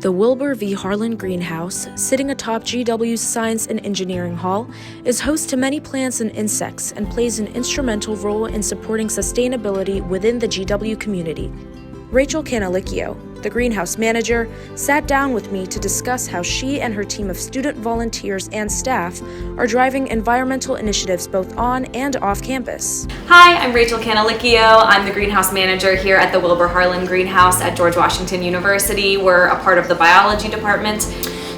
The Wilbur v. Harlan greenhouse, sitting atop GW's Science and Engineering Hall, is host to many plants and insects and plays an instrumental role in supporting sustainability within the GW community. Rachel Canalicchio, the greenhouse manager, sat down with me to discuss how she and her team of student volunteers and staff are driving environmental initiatives both on and off campus. Hi, I'm Rachel Canalicchio. I'm the greenhouse manager here at the Wilbur Harlan greenhouse at George Washington University. We're a part of the biology department.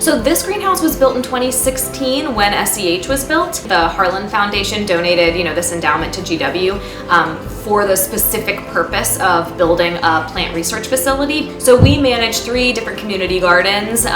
So this greenhouse was built in 2016 when SEH was built. The Harlan Foundation donated, this endowment to GW for the specific purpose of building a plant research facility. So we manage 3 different community gardens,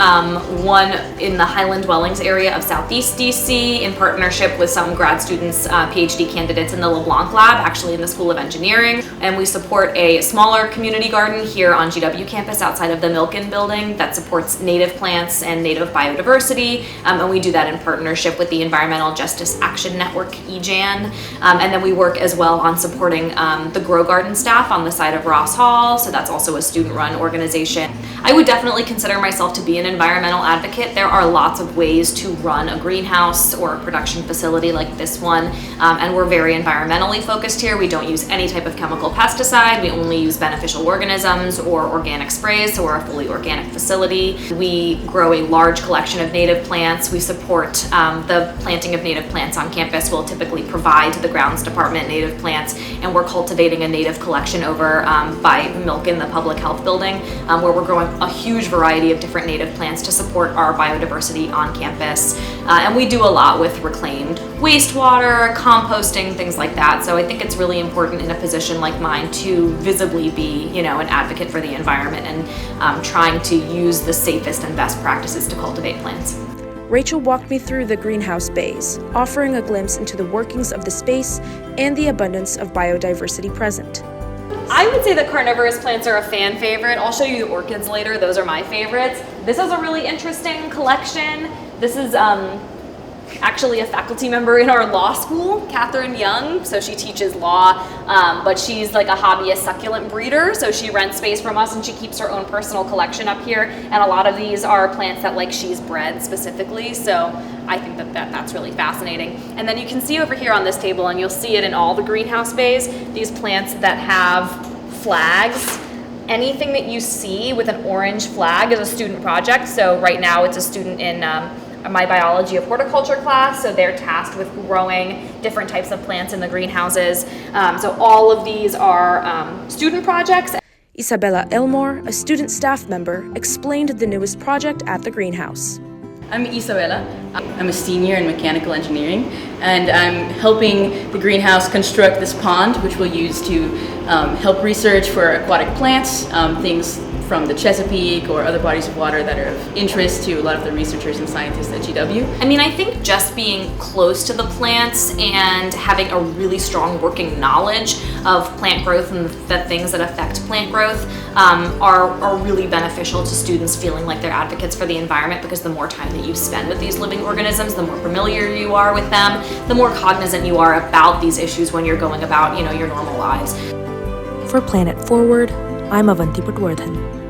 one in the Highland Dwellings area of Southeast DC in partnership with some grad students, PhD candidates in the LeBlanc lab, actually in the School of Engineering. And we support a smaller community garden here on GW campus outside of the Milken building that supports native plants and native biodiversity. And we do that in partnership with the Environmental Justice Action Network, EJAN. And then we work as well on supporting the Grow Garden staff on the side of Ross Hall, so that's also a student-run organization. I would definitely consider myself to be an environmental advocate. There are lots of ways to run a greenhouse or a production facility like this one, and we're very environmentally focused here. We don't use any type of chemical pesticide. We only use beneficial organisms or organic sprays, so we're a fully organic facility. We grow a large collection of native plants. We support the planting of native plants on campus. We'll typically provide to the grounds department native plants, and we're cultivating a native collection over by Milken, the public health building, where we're growing a huge variety of different native plants to support our biodiversity on campus. And we do a lot with reclaimed wastewater, composting, things like that. So I think it's really important in a position like mine to visibly be, an advocate for the environment and trying to use the safest and best practices to cultivate plants. Rachel walked me through the greenhouse bays, offering a glimpse into the workings of the space and the abundance of biodiversity present. I would say that carnivorous plants are a fan favorite. I'll show you the orchids later. Those are my favorites. This is a really interesting collection. This is actually a faculty member in our law school, Catherine Young. So she teaches law, but she's like a hobbyist succulent breeder. So she rents space from us and she keeps her own personal collection up here. And a lot of these are plants that she's bred specifically. So I think that's really fascinating. And then you can see over here on this table, and you'll see it in all the greenhouse bays, these plants that have flags. Anything that you see with an orange flag is a student project. So right now it's a student in my biology of horticulture class, so they're tasked with growing different types of plants in the greenhouses. So all of these are student projects. Isabella Elmore, a student staff member, explained the newest project at the greenhouse. I'm Isabella. I'm a senior in mechanical engineering, and I'm helping the greenhouse construct this pond, which we'll use to help research for aquatic plants, things from the Chesapeake or other bodies of water that are of interest to a lot of the researchers and scientists at GW. I think just being close to the plants and having a really strong working knowledge of plant growth and the things that affect plant growth are really beneficial to students feeling like they're advocates for the environment, because the more time that you spend with these living organisms, the more familiar you are with them, the more cognizant you are about these issues when you're going about, your normal lives. For Planet Forward, I'm Avanti Patwardhan.